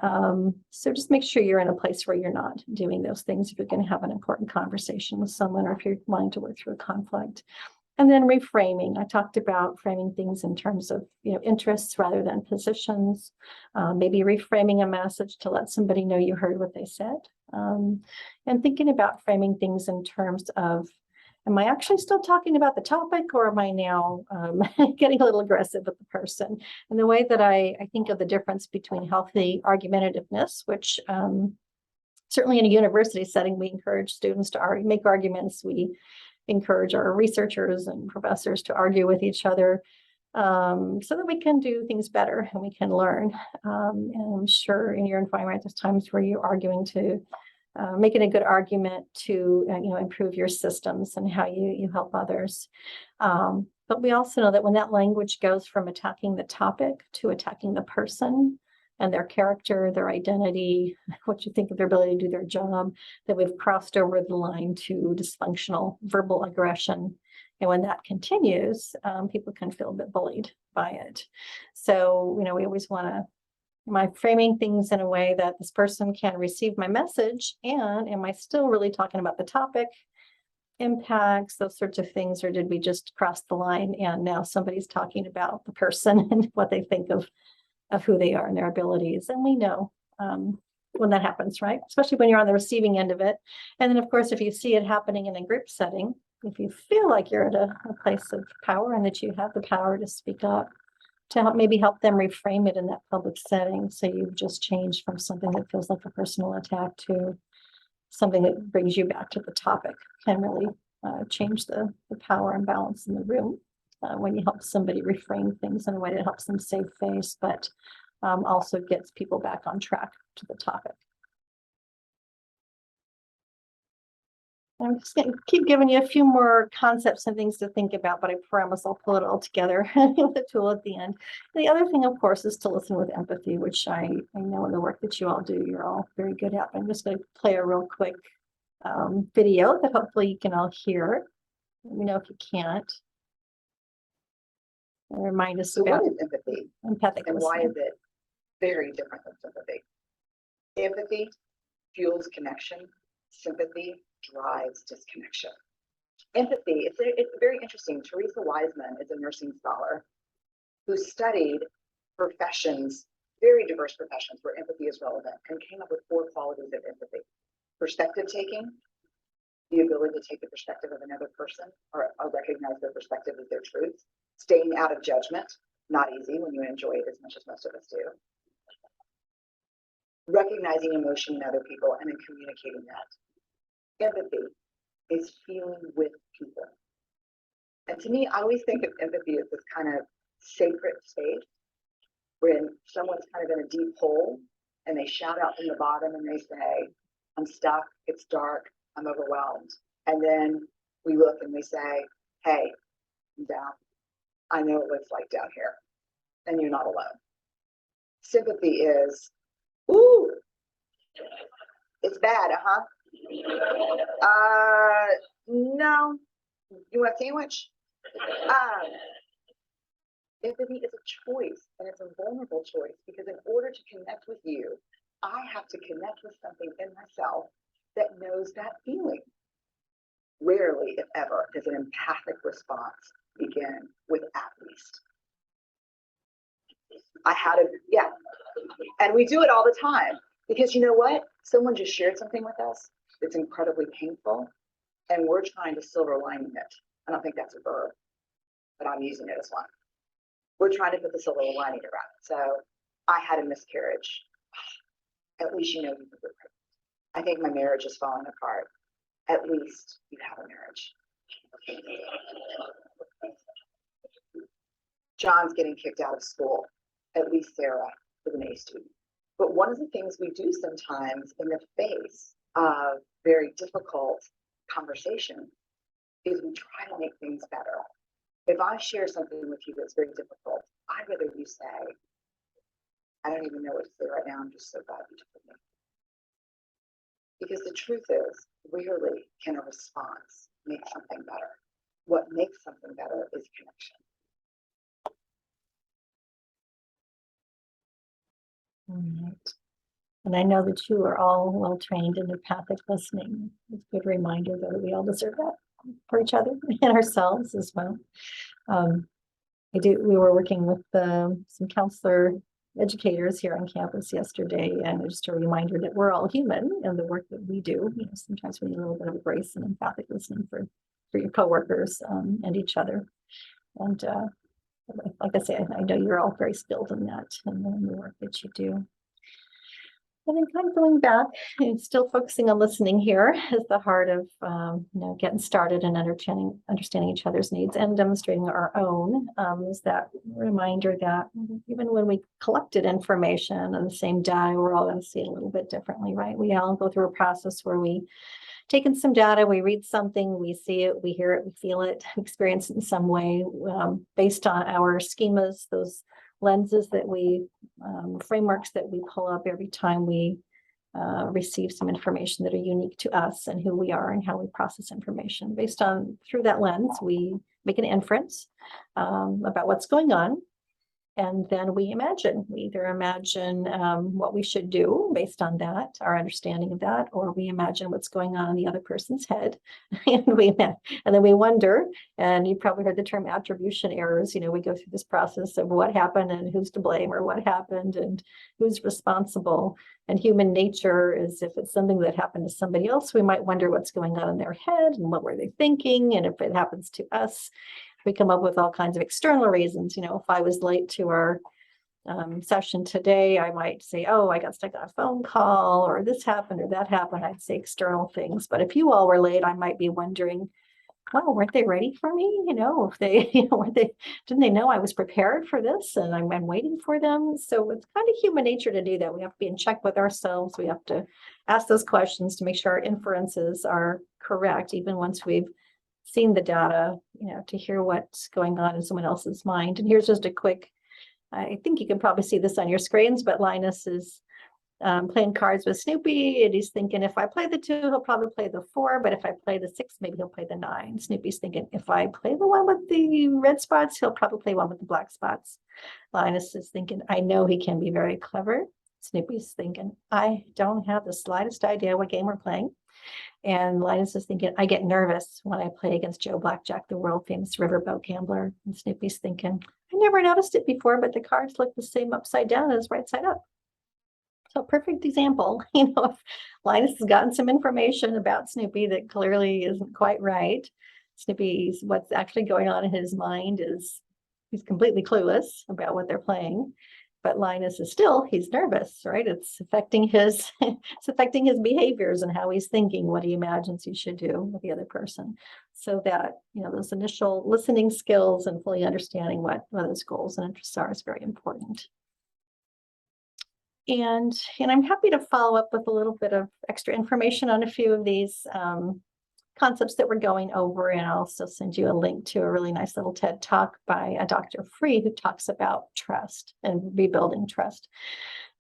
So just make sure you're in a place where you're not doing those things if you're going to have an important conversation with someone, or if you're wanting to work through a conflict. And then reframing. I talked about framing things in terms of interests rather than positions. Maybe reframing a message to let somebody know you heard what they said. And thinking about framing things in terms of, am I actually still talking about the topic, or am I now getting a little aggressive with the person? And the way that I think of the difference between healthy argumentativeness, which certainly in a university setting, we encourage students to make arguments. We encourage our researchers and professors to argue with each other so that we can do things better and we can learn. And I'm sure in your environment, there's times where you're arguing to making a good argument to improve your systems and how you help others. But we also know that when that language goes from attacking the topic to attacking the person and their character, their identity, what you think of their ability to do their job, that we've crossed over the line to dysfunctional verbal aggression. And when that continues, people can feel a bit bullied by it. So, we always want to, am I framing things in a way that this person can receive my message? And am I still really talking about the topic, impacts, those sorts of things? Or did we just cross the line and now somebody's talking about the person and what they think of who they are and their abilities? And we know when that happens, right? Especially when you're on the receiving end of it. And then, of course, if you see it happening in a group setting, if you feel like you're at a place of power and that you have the power to speak up, to help them reframe it in that public setting. So you've just changed from something that feels like a personal attack to something that brings you back to the topic, can really change the power imbalance in the room. When you help somebody reframe things in a way that helps them save face, but also gets people back on track to the topic. I'm just going to keep giving you a few more concepts and things to think about, but I promise I'll pull it all together with a tool at the end. The other thing, of course, is to listen with empathy, which I know in the work that you all do, you're all very good at. I'm just going to play a real quick video that hopefully you can all hear. Let me know if you can't. Remind us So about what is empathy empathic and why listening. is it very different than sympathy? Empathy fuels connection. Sympathy drives disconnection. Empathy, it's very interesting. Teresa Wiseman is a nursing scholar who studied professions, very diverse professions where empathy is relevant, and came up with 4 qualities of empathy. Perspective taking, the ability to take the perspective of another person or recognize their perspective as their truth. Staying out of judgment, not easy when you enjoy it as much as most of us do. Recognizing emotion in other people and then communicating that. Empathy is feeling with people. And to me, I always think of empathy as this kind of sacred space when someone's kind of in a deep hole and they shout out from the bottom and they say, I'm stuck, it's dark, I'm overwhelmed. And then we look and we say, hey, I'm down. I know what it's like down here, and you're not alone. Sympathy is, ooh, it's bad, no, you want a sandwich? Empathy is a choice, and it's a vulnerable choice, because in order to connect with you, I have to connect with something in myself that knows that feeling. Rarely, if ever, does an empathic response begin with at least. I had a, yeah, and we do it all the time, because you know what? Someone just shared something with us that's incredibly painful, and we're trying to silver lining it. I don't think that's a verb, but I'm using it as one. We're trying to put the silver lining around it. So I had a miscarriage. At least you know you were pregnant. I think my marriage is falling apart. At least you have a marriage. John's getting kicked out of school, at least Sarah is an A student. But one of the things we do sometimes in the face of very difficult conversation is we try to make things better. If I share something with you that's very difficult, I'd rather you say, I don't even know what to say right now, I'm just so glad you told me. Because the truth is, rarely can a response make something better. What makes something better is connection. All right. And I know that you are all well trained in empathic listening. It's a good reminder though that we all deserve that for each other and ourselves as well. We were working with some counselor educators here on campus yesterday, and just a reminder that we're all human in the work that we do. You know, sometimes we need a little bit of grace and empathic listening for your coworkers and each other. And like I say, I know you're all very skilled in that and in the work that you do. And then kind of going back and still focusing on listening here is the heart of getting started and understanding each other's needs and demonstrating our own. Is that reminder that even when we collected information and the same data, we're all going to see it a little bit differently, right? We all go through a process where we take in some data, we read something, we see it, we hear it, we feel it, experience it in some way based on our schemas, those lenses that we, frameworks that we pull up every time we receive some information that are unique to us and who we are and how we process information. Based on, through that lens, we make an inference about what's going on. And then we either imagine what we should do based on that, our understanding of that, or we imagine what's going on in the other person's head. and then we wonder, and you probably heard the term attribution errors. You know, we go through this process of what happened and who's to blame or what happened and who's responsible. And human nature is, if it's something that happened to somebody else, we might wonder what's going on in their head and what were they thinking. And if it happens to us, we come up with all kinds of external reasons. You know, if I was late to our session today, I might say, oh, I got stuck on a phone call, or this happened or that happened. I'd say external things. But if you all were late, I might be wondering, well, weren't they ready for me? You know, if they, didn't they know I was prepared for this and I'm waiting for them? So it's kind of human nature to do that. We have to be in check with ourselves. We have to ask those questions to make sure our inferences are correct, even once we've seen the data, to hear what's going on in someone else's mind. And here's just a quick, I think you can probably see this on your screens, but Linus is playing cards with Snoopy, and he's thinking, if I play the 2, he'll probably play the 4, but if I play the 6, maybe he'll play the 9. Snoopy's thinking, if I play the one with the red spots, he'll probably play one with the black spots. Linus is thinking, I know he can be very clever. Snoopy's thinking, I don't have the slightest idea what game we're playing. And Linus is thinking, I get nervous when I play against Joe Blackjack, the world famous riverboat gambler. And Snoopy's thinking, I never noticed it before, but the cards look the same upside down as right side up. So perfect example, if Linus has gotten some information about Snoopy that clearly isn't quite right. Snoopy's, what's actually going on in his mind is he's completely clueless about what they're playing. But Linus is still, he's nervous, right? It's affecting his behaviors and how he's thinking, what he imagines he should do with the other person. So that, those initial listening skills and fully understanding what those goals and interests are is very important. And I'm happy to follow up with a little bit of extra information on a few of these concepts that we're going over, and I'll also send you a link to a really nice little TED talk by Dr. Free, who talks about trust and rebuilding trust.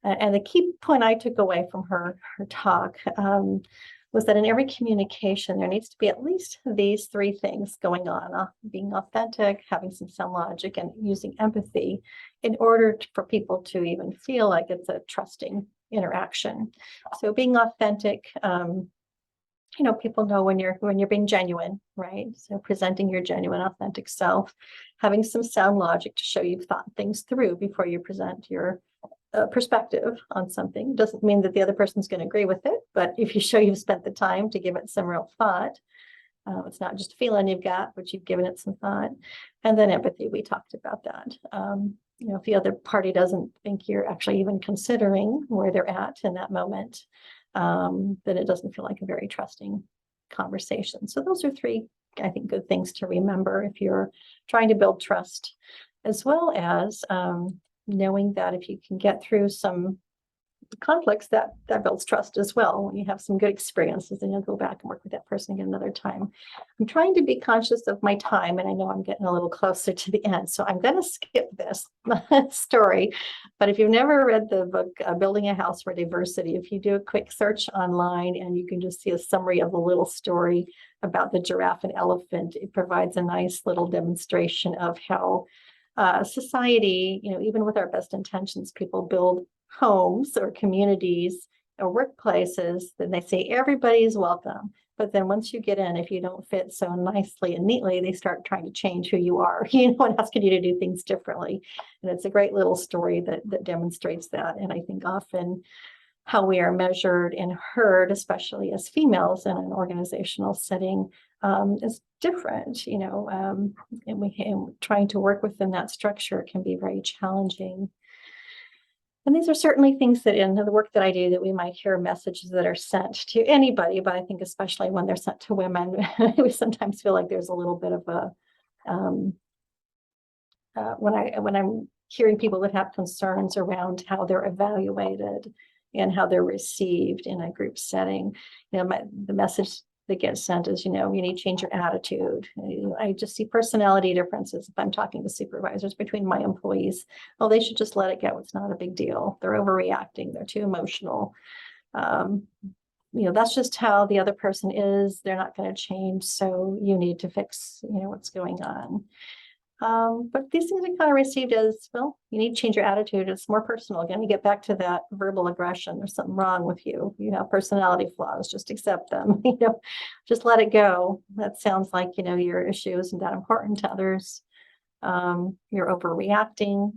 And the key point I took away from her talk was that in every communication, there needs to be at least these 3 things going on: being authentic, having some sound logic, and using empathy in order for people to even feel like it's a trusting interaction. So being authentic, people know when you're being genuine, right? So presenting your genuine, authentic self, having some sound logic to show you've thought things through before you present your perspective on something. Doesn't mean that the other person's going to agree with it, but if you show you've spent the time to give it some real thought, it's not just a feeling you've got, but you've given it some thought. And then empathy, we talked about that. If the other party doesn't think you're actually even considering where they're at in that moment, then it doesn't feel like a very trusting conversation. So those are 3, I think, good things to remember if you're trying to build trust as well as knowing that if you can get through some conflicts, that builds trust as well. When you have some good experiences, then you'll go back and work with that person again another time. I'm trying to be conscious of my time, and I know I'm getting a little closer to the end, so I'm going to skip this story. But if you've never read the book Building a House for Diversity, if you do a quick search online and you can just see a summary of a little story about the giraffe and elephant, it provides a nice little demonstration of how society, even with our best intentions, people build homes or communities or workplaces, then they say everybody's welcome. But then once you get in, if you don't fit so nicely and neatly, they start trying to change who you are, and asking you to do things differently. And it's a great little story that demonstrates that. And I think often how we are measured and heard, especially as females in an organizational setting, is different, and trying to work within that structure can be very challenging. And these are certainly things that in the work that I do that we might hear messages that are sent to anybody, but I think especially when they're sent to women, we sometimes feel like there's a little bit of a, when I'm hearing people that have concerns around how they're evaluated and how they're received in a group setting, the message that gets sent is, you need to change your attitude. I just see personality differences if I'm talking to supervisors between my employees. Oh, they should just let it go. It's not a big deal. They're overreacting. They're too emotional. That's just how the other person is. They're not going to change. So you need to fix, what's going on. But these things are kind of received as, well, you need to change your attitude. It's more personal. Again, you get back to that verbal aggression. There's something wrong with you. You have personality flaws. Just accept them. Just let it go. That sounds like, your issue isn't that important to others. You're overreacting.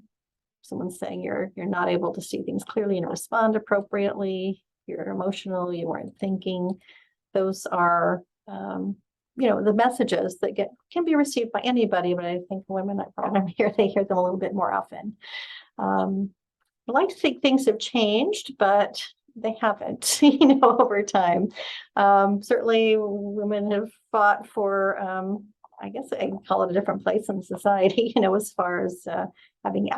Someone's saying you're not able to see things clearly and respond appropriately. You're emotional. You weren't thinking. Those are the messages that can be received by anybody, but I think women that problem here, they hear them a little bit more often. I like to think things have changed, but they haven't, over time. Certainly women have fought for, I guess I can call it a different place in society, as far as having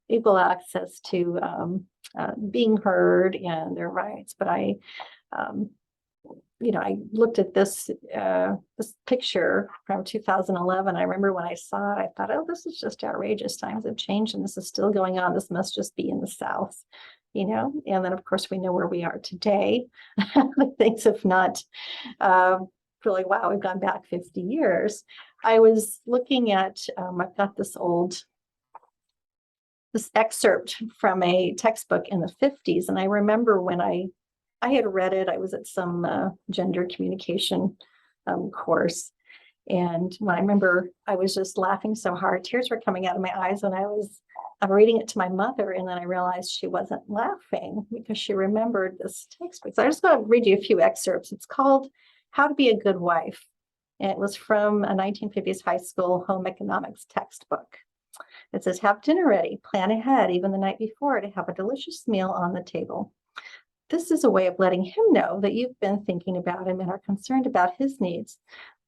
equal access to being heard and their rights. But I looked at this picture from 2011. I remember when I saw it, I thought, oh, this is just outrageous. Times have changed and this is still going on. This must just be in the South, and then of course we know where we are today. Things have not really, wow, we've gone back 50 years. I was looking at, I've got this excerpt from a textbook in the 50s. And I remember when I had read it, I was at some gender communication course. And when I remember, I was just laughing so hard, tears were coming out of my eyes when I'm reading it to my mother. And then I realized she wasn't laughing because she remembered this textbook. So I just want to read you a few excerpts. It's called How to Be a Good Wife. And it was from a 1950s high school home economics textbook. It says, have dinner ready, plan ahead, even the night before, to have a delicious meal on the table. This is a way of letting him know that you've been thinking about him and are concerned about his needs.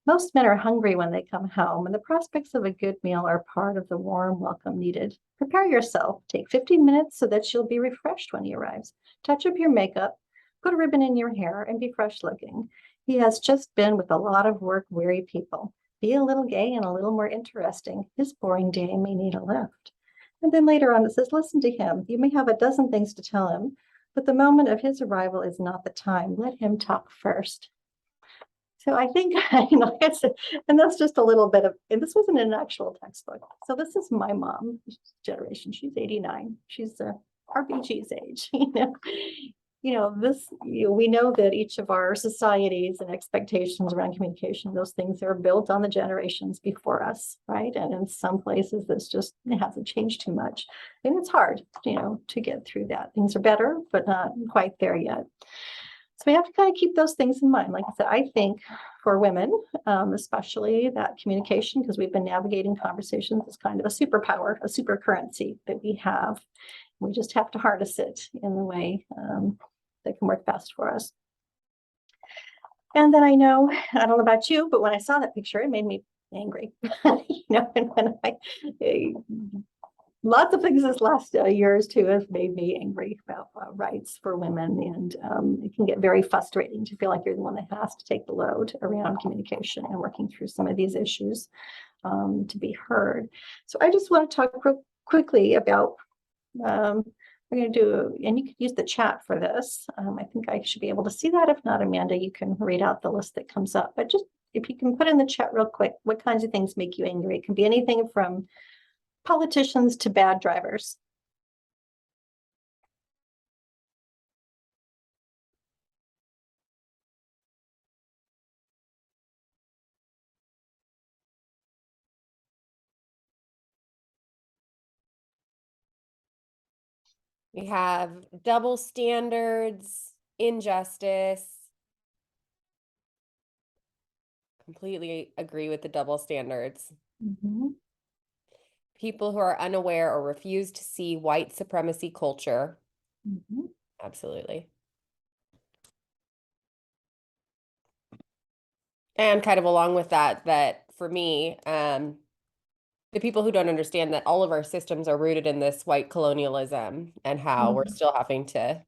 Most men are hungry when they come home, and the prospects of a good meal are part of the warm welcome needed. Prepare yourself. Take 15 minutes so that you'll be refreshed when he arrives. Touch up your makeup, put a ribbon in your hair, and be fresh looking. He has just been with a lot of work-weary people. Be a little gay and a little more interesting. His boring day may need a lift. And then later on it says, listen to him. You may have a dozen things to tell him, but the moment of his arrival is not the time. Let him talk first. So I think, and that's just a little bit of, and this wasn't an actual textbook. So this is my mom's generation. She's 89. She's RBG's age, we know that each of our societies and expectations around communication, those things are built on the generations before us, right? And in some places, it hasn't changed too much. And it's hard, to get through that. Things are better, but not quite there yet. So we have to kind of keep those things in mind. Like I said, I think for women, especially that communication, because we've been navigating conversations, is kind of a superpower, a super currency that we have. We just have to harness it in the way that can work best for us. And then I don't know about you, but when I saw that picture, it made me angry. And when lots of things this last years too have made me angry about rights for women, and it can get very frustrating to feel like you're the one that has to take the load around communication and working through some of these issues to be heard. So I just want to talk quickly about we're going to do, and you can use the chat for this. I think I should be able to see that. If not, Amanda, you can read out the list that comes up. But just if you can put in the chat real quick, what kinds of things make you angry? It can be anything from politicians to bad drivers. We have double standards, injustice. Completely agree with the double standards. Mhm. People who are unaware or refuse to see white supremacy culture. Mhm. Absolutely. And kind of along with that, that for me, the people who don't understand that all of our systems are rooted in this white colonialism and how we're Mhm. still having to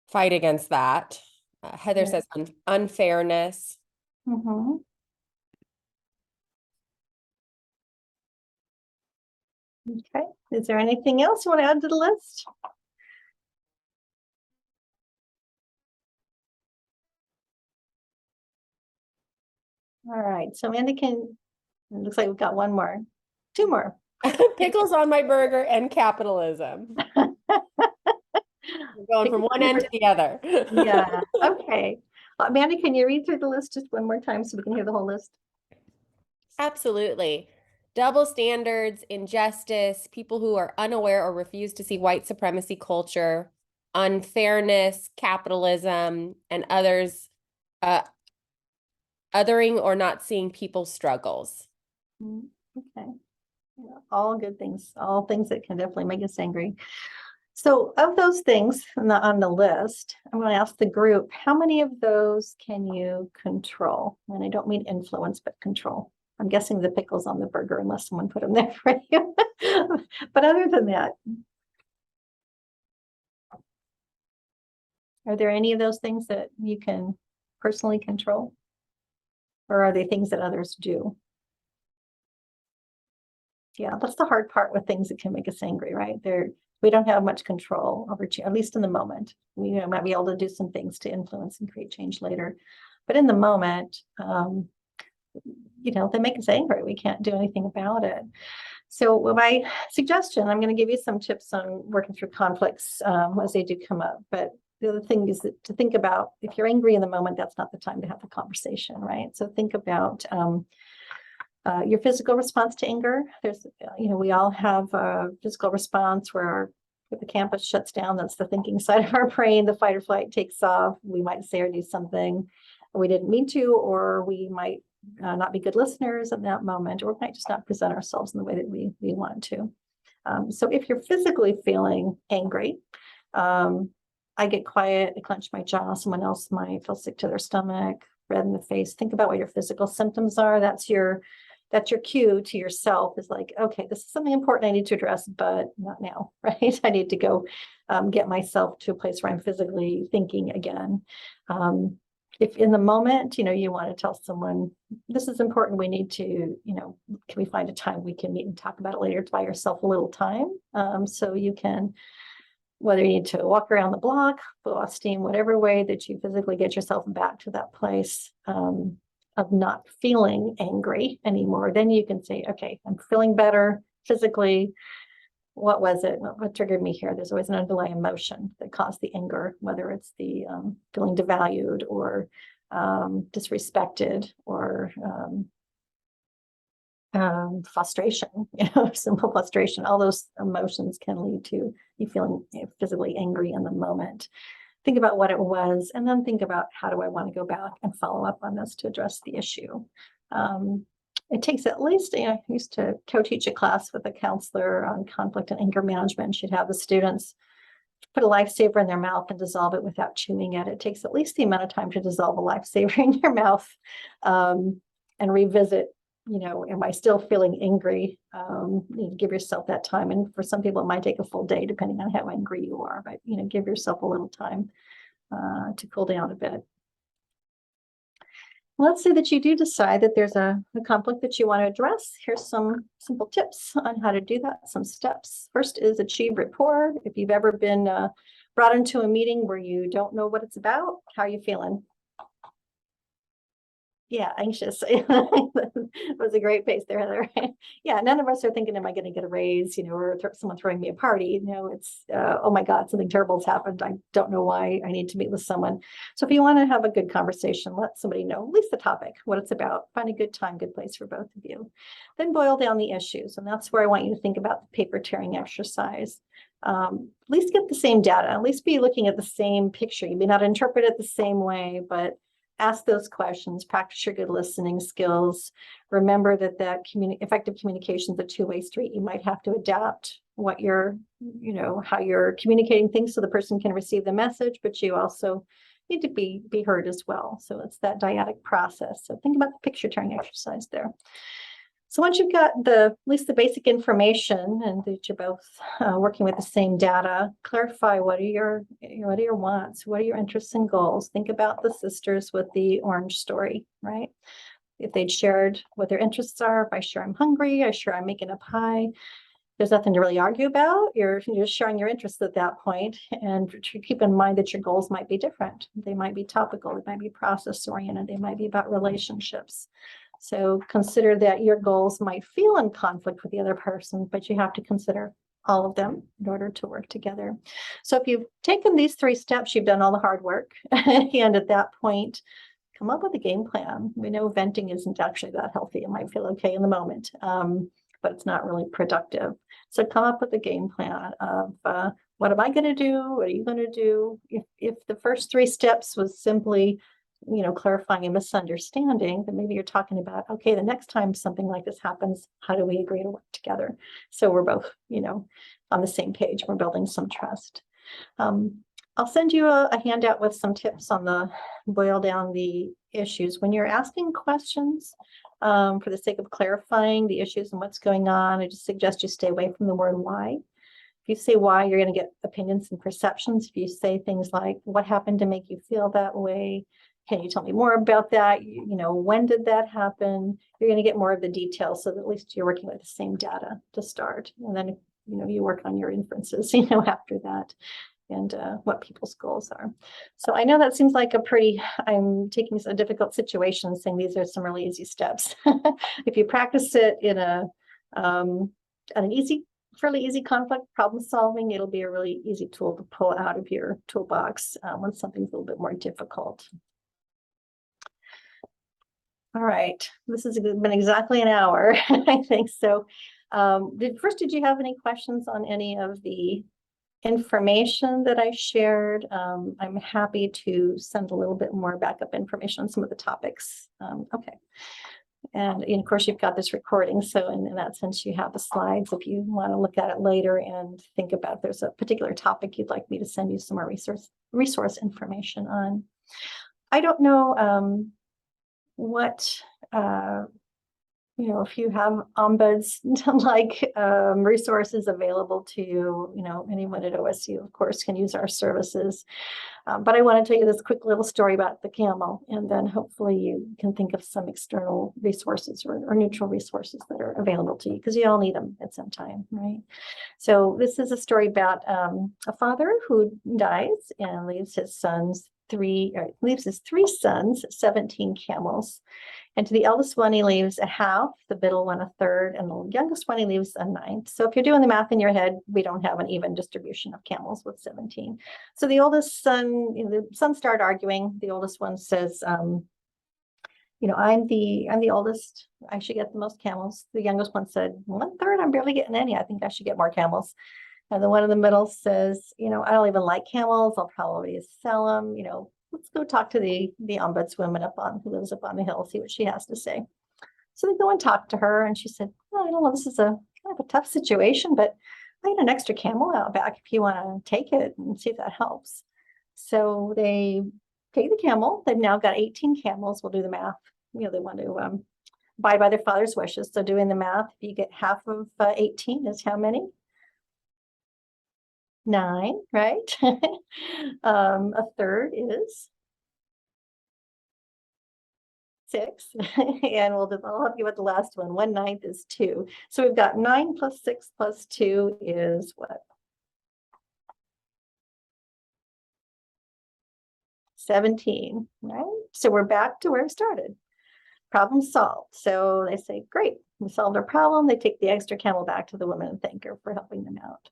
fight against that. Heather Yeah. says unfairness. Mhm. Okay. Is there anything else you want to add to the list? All right. So Amanda it looks like we've got one more, two more. Pickles on my burger and capitalism. We're going from one end to the other. Yeah. Okay. Amanda, can you read through the list just one more time so we can hear the whole list? Absolutely. Double standards, injustice, people who are unaware or refuse to see white supremacy culture, unfairness, capitalism, and others, othering or not seeing people's struggles. Okay. Yeah, all good things, all things that can definitely make us angry. So of those things on the list, I'm going to ask the group, how many of those can you control? And I don't mean influence, but control. I'm guessing the pickles on the burger, unless someone put them there for you. But other than that, are there any of those things that you can personally control? Or are they things that others do? Yeah, that's the hard part with things that can make us angry, right? We don't have much control over, at least in the moment. We might be able to do some things to influence and create change later. But in the moment, they make us angry. We can't do anything about it. So my suggestion, I'm going to give you some tips on working through conflicts as they do come up. But the other thing is that to think about, if you're angry in the moment, that's not the time to have the conversation, right? So think about your physical response to anger. We all have a physical response where if the campus shuts down, that's the thinking side of our brain, the fight or flight takes off. We might say or do something we didn't mean to, or we might not be good listeners at that moment, or we might just not present ourselves in the way that we want to. So if you're physically feeling angry, I get quiet, I clench my jaw, someone else might feel sick to their stomach, red in the face. Think about what your physical symptoms are. That's your cue to yourself, is like, okay, this is something important I need to address, but not now, right? I need to go get myself to a place where I'm physically thinking again. If in the moment, you want to tell someone, this is important, we need to, can we find a time we can meet and talk about it later, to buy yourself a little time. So you can, whether you need to walk around the block, blow off steam, whatever way that you physically get yourself back to that place of not feeling angry anymore, then you can say, okay, I'm feeling better physically. What was it? What triggered me here? There's always an underlying emotion that caused the anger, whether it's the feeling devalued or disrespected or frustration, simple frustration. All those emotions can lead to you feeling physically angry in the moment. Think about what it was, and then think about, how do I want to go back and follow up on this to address the issue? It takes at least, I used to co-teach a class with a counselor on conflict and anger management. She'd have the students put a lifesaver in their mouth and dissolve it without chewing it. It takes at least the amount of time to dissolve a lifesaver in your mouth. and revisit, am I still feeling angry? Give yourself that time. And for some people, it might take a full day, depending on how angry you are, but, give yourself a little time to cool down a bit. Let's say that you do decide that there's a conflict that you want to address. Here's some simple tips on how to do that, some steps. First is achieve rapport. If you've ever been brought into a meeting where you don't know what it's about, how are you feeling? Yeah, anxious. That was a great pace there, Heather. Yeah, none of us are thinking, am I going to get a raise, or someone throwing me a party? It's, oh my God, something terrible has happened. I don't know why. I need to meet with someone. So if you want to have a good conversation, let somebody know, at least the topic, what it's about. Find a good time, good place for both of you. Then boil down the issues. And that's where I want you to think about the paper tearing exercise. At least get the same data, at least be looking at the same picture. You may not interpret it the same way, but ask those questions, practice your good listening skills. Remember that effective communication is a two-way street. You might have to adapt what you're, how you're communicating things so the person can receive the message, but you also need to be heard as well. So it's that dyadic process. So think about the picture tearing exercise there. So once you've got at least the basic information and that you're both working with the same data, clarify what are your wants, what are your interests and goals. Think about the sisters with the orange story, right? If they'd shared what their interests are, if I share I'm hungry, I share I'm making a pie, there's nothing to really argue about. You're just sharing your interests at that point, and keep in mind that your goals might be different. They might be topical, they might be process oriented, they might be about relationships. So consider that your goals might feel in conflict with the other person, but you have to consider all of them in order to work together. So if you've taken these 3 steps, you've done all the hard work. And at that point, come up with a game plan. We know venting isn't actually that healthy. It might feel okay in the moment, but it's not really productive. So come up with a game plan of what am I going to do? What are you going to do? If the first 3 steps was simply clarifying a misunderstanding, then maybe you're talking about, okay, the next time something like this happens, how do we agree to work together? So we're both, on the same page, we're building some trust. I'll send you a handout with some tips on the boil down the issues. When you're asking questions, for the sake of clarifying the issues and what's going on, I just suggest you stay away from the word why. If you say why, you're going to get opinions and perceptions. If you say things like, what happened to make you feel that way? Can you tell me more about that? When did that happen? You're going to get more of the details, so that at least you're working with the same data to start. And then, you work on your inferences, after that, and what people's goals are. So I know that seems like I'm taking a difficult situation, saying these are some really easy steps. If you practice it in an fairly easy conflict problem solving, it'll be a really easy tool to pull out of your toolbox when something's a little bit more difficult. All right, this has been exactly an hour, I think. So did you have any questions on any of the information that I shared? I'm happy to send a little bit more backup information on some of the topics. Okay. And of course, you've got this recording. So in that sense, you have the slides if you want to look at it later and think about if there's a particular topic you'd like me to send you some more resource information on. I don't know what, if you have ombuds like resources available to you, anyone at OSU, of course, can use our services. But I want to tell you this quick little story about the camel, and then hopefully you can think of some external resources or neutral resources that are available to you, because you all need them at some time, right? So this is a story about a father who dies and leaves his 3 sons, 17 camels. And to the eldest one, he leaves a half, the middle one, a third, and the youngest one, he leaves a ninth. So if you're doing the math in your head, we don't have an even distribution of camels with 17. So the oldest son, the sons start arguing. The oldest one says, I'm the oldest. I should get the most camels. The youngest one said, 1/3, I'm barely getting any. I think I should get more camels. And the one in the middle says, I don't even like camels. I'll probably sell them, let's go talk to the ombudswoman who lives up on the hill, see what she has to say. So they go and talk to her, and she said, I don't know, this is a kind of a tough situation, but I got an extra camel out back if you want to take it and see if that helps. So they take the camel. They've now got 18 camels. We'll do the math. They want to abide by their father's wishes. So doing the math, if you get half of 18 is how many? 9, right? A third is 6, and I'll help you with the last one. 1/9 is 2. So we've got 9 plus 6 plus 2 is what? 17, right? So we're back to where we started. Problem solved. So they say, great, we solved our problem. They take the extra camel back to the woman and thank her for helping them out.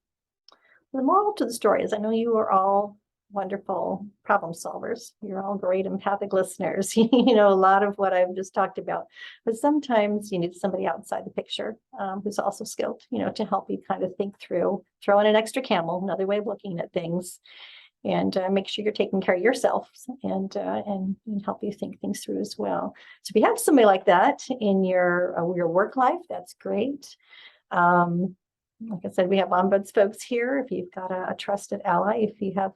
The moral to the story is, I know you are all wonderful problem solvers. You're all great empathic listeners. You know a lot of what I've just talked about, but sometimes you need somebody outside the picture who's also skilled, to help you kind of think through, throw in an extra camel, another way of looking at things, and make sure you're taking care of yourself and help you think things through as well. So if you have somebody like that in your work life, that's great. Like I said, we have ombuds folks here. If you've got a trusted ally, if you have,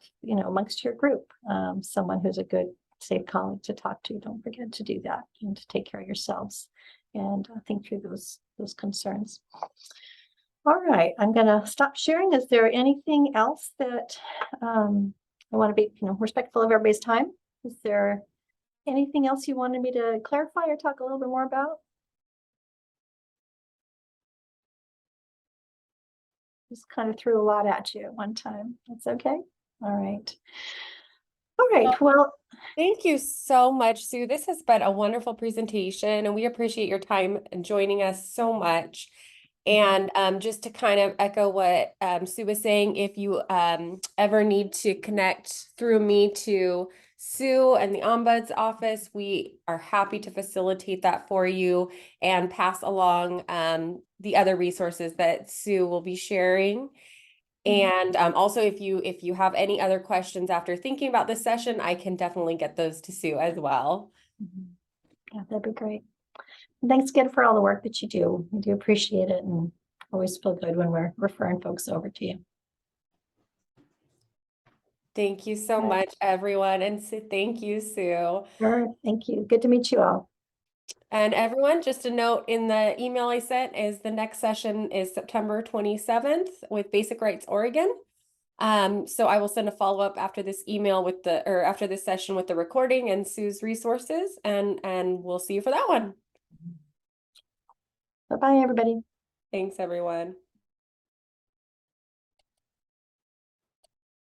amongst your group, someone who's a good, safe colleague to talk to, don't forget to do that and to take care of yourselves and think through those concerns. All right, I'm going to stop sharing. Is there anything else that I want to be, respectful of everybody's time? Is there anything else you wanted me to clarify or talk a little bit more about? Just kind of threw a lot at you at one time. That's okay. All right. All right. Well, thank you so much, Sue. This has been a wonderful presentation, and we appreciate your time and joining us so much. And just to kind of echo what Sue was saying, if you ever need to connect through me to Sue and the Ombuds office, we are happy to facilitate that for you and pass along the other resources that Sue will be sharing. And also, if you have any other questions after thinking about this session, I can definitely get those to Sue as well. Yeah, that'd be great. Thanks again for all the work that you do. We do appreciate it, and always feel good when we're referring folks over to you. Thank you so much, everyone. And thank you, Sue. Sure. Thank you. Good to meet you all. And everyone, just a note in the email I sent is the next session is September 27th with Basic Rights Oregon. So I will send a follow-up after this email after this session with the recording and Sue's resources, and we'll see you for that one. Bye-bye, everybody. Thanks, everyone.